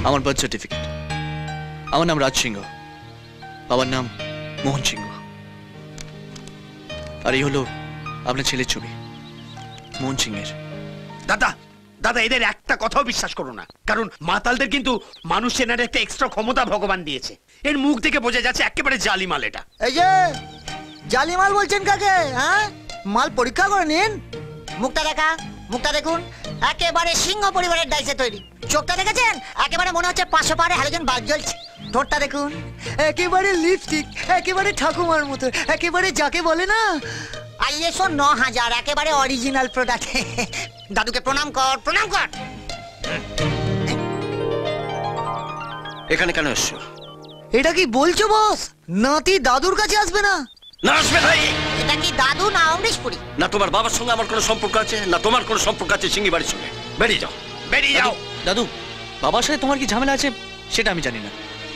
আমার birth certificate. আমার নাম রাজ সিংহ, বাবার নাম মোহন সিংহ। আর এই হলো আপনার ছেলের ছবি, মোহন সিংহের। দাদা দাদা, এদের একটা কথাও বিশ্বাস করো না, কারণ মাতালদের কিন্তু মানুষ চেনার একটা এক্সট্রা ক্ষমতা ভগবান দিয়েছে। এর মুখ থেকে বোঝা যাচ্ছে একেবারে জালি মাল এটা। এই যে জালি মাল বলছেন কাকে? হ্যাঁ, মাল পরীক্ষা করে নিন। মুখটা দেখা, মুখটা দেখুন, একেবারে সিংহ পরিবারের ডাইসে তৈরি। চোখটা দেখেছেন? একেবারে মনে হচ্ছে 500 পারে হ্যালোজেন বাল্ব জ্বলছে। ঠোঁটটা দেখুন, একেবারে লিপস্টিক, একেবারে ঠাকুমার মতো, একেবারে যাকে বলে না ISO 9000, একেবারে অরিজিনাল প্রোডাক্ট। দাদুকে প্রণাম কর, প্রণাম কর। এখানে কেন এসছো? এটা কি বলছো বস? নাতি দাদুর কাছে আসবে না? না আসবে ভাই। এটা কি দাদু না অমৃশপুরি? না তোমার বাবার সঙ্গে আমার কোনো সম্পর্ক আছে, না তোমার কোনো সম্পর্ক আছে সিঙ্গি বাড়ির সঙ্গে। বেরিয়ে যাও, বেরিয়ে যাও। দাদু, বাবার সাথে তোমার কি ঝামেলা আছে সেটা আমি জানি না,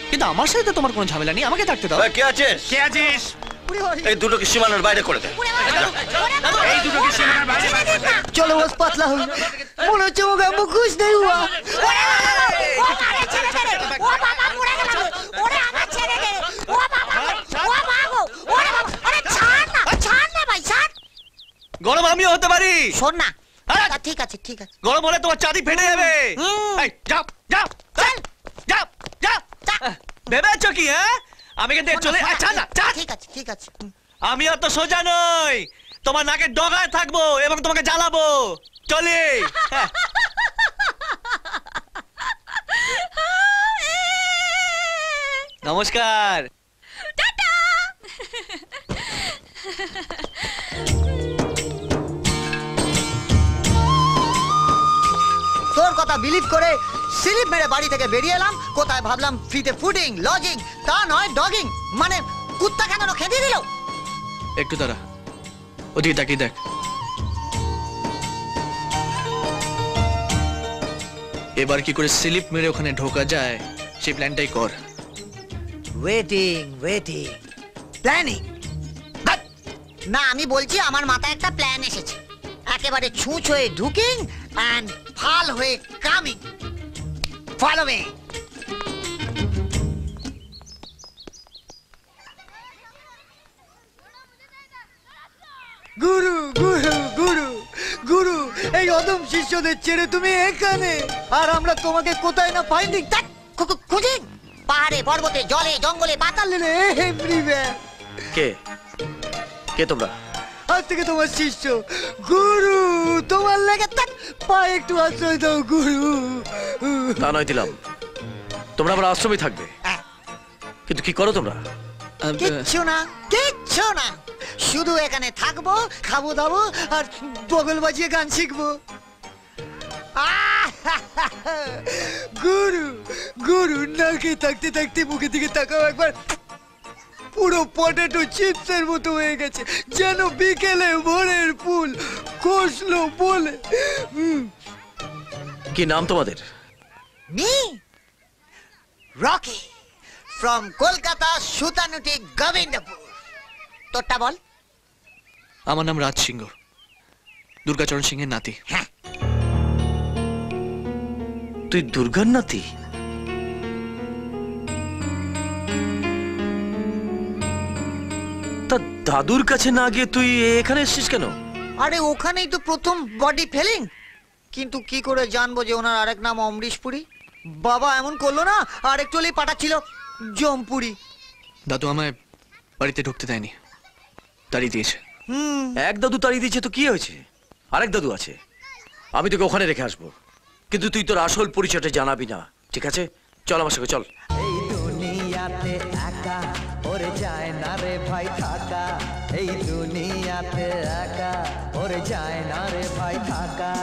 কিন্তু আমার সাথে তো তোমার কোনো ঝামেলা নেই, আমাকে থাকতে দাও। কে আছিস? কে আছিস? এই দুটোকে সীমানার বাইরে করে দে। এই দুটোকে সীমানার বাইরে বার করে দে। চলো বস, পাতলা হই। মনে হচ্ছে ওকে আমু খুশ নেই হুয়া। গরম আমিও হতে পারি। শোন না, ঠিক আছে ঠিক আছে। গরম হলে তোমার চাঁদি ফেটে যাবে। এই, যাও যাও চল যাও যাও। ভেবেছো কি? হ্যাঁ, আমি কিন্তু চলে ঠিক আছে ঠিক আছে। আমি অত সোজা নই, তোমার নাকের ডগায় থাকবো এবং তোমাকে জ্বালাবো। চলি। নমস্কার। তোর কথা বিলিভ করে স্লিপ মেরে বাড়ি থেকে বেরিয়ে এলাম। কোথায় ভাবলাম ফ্রিতে ফুডিং লজিং, তা নয় ডগিং, মানে কুত্তা কেন খেতে দিল। একটু দাঁড়া, ওদিকে তাকিয়ে দেখ। এবার কি করে স্লিপ মেরে ওখানে ঢোকা যায় সেই প্ল্যানটাই কর। ওয়েটিং ওয়েটিং প্ল্যানিং না, আমি বলছি আমার মাথায় একটা প্ল্যান এসেছে। একেবারে ছুঁচ হয়ে ঢুকিং অ্যান্ড ফাল হয়ে কামিং। Follow me. গুরু গুরু গুরু গুরু, এই অদম শিষ্যদের ছেড়ে তুমি এখানে, আর আমরা তোমাকে কোথায় না ফাইন্ডিং খুঁজিং, পাহাড়ে পর্বতে জলে জঙ্গলে পাতাল এভরিওয়্যার। কে কে তোমরা? আজ থেকে তোমার শিষ্য গুরু। তোমার লেগে পায়ে একটু আশ্রয় দাও গুরু। তা নয় দিলাম, তোমরা আমার আশ্রমে থাকবে, কিন্তু কি করো তোমরা? কিচ্ছু না কিচ্ছু না, শুধু এখানে থাকবো, খাবো দাবো আর বগল বাজিয়ে গান শিখবো। গুরু গুরু, নাকে থাকতে থাকতে মুখে দিকে তাকাও একবার, পুরো পটেটো চিপসের মতো হয়ে গেছে, যেন বিকেলে ভোরের ফুল খসলো বলে। কি নাম তোমাদের? Me Rocky from Kolkata Sutanuti Gobindapur. তোরটা বল। আমার নাম রাজ সিংহ, দুর্গাচরণ সিংহের নাতি। হ্যাঁ, তুই দুর্গার নাতি? তা দাদুর কাছে না গিয়ে তুই এখানে এসেছিস কেন? আরে ওখানেই তো প্রথম বডি ফেলিং, কিন্তু কি করে জানবো যে ওনার আরেক নাম অমৃশপুরি? বাবা এমন করলো না, আর একটু হলেই পাঠাচ্ছিল জমপুরি। দাদু আমায় বাড়িতে ঢুকতে দেয়নি, তাড়িয়ে দিয়েছে। এক দাদু তাড়িয়ে দিয়েছে তো কি হয়েছে? আরেক দাদু আছে, আমি তোকে ওখানে রেখে আসবো, কিন্তু তুই তোর আসল পরিচয়টা জানাবি না, ঠিক আছে? চল আমার সঙ্গে চল। এই দুনিয়াতে একা ওরে যায় না রে ভাই থাকা, এই দুনিয়াতে একা ওরে যায় না রে ভাই থাকা।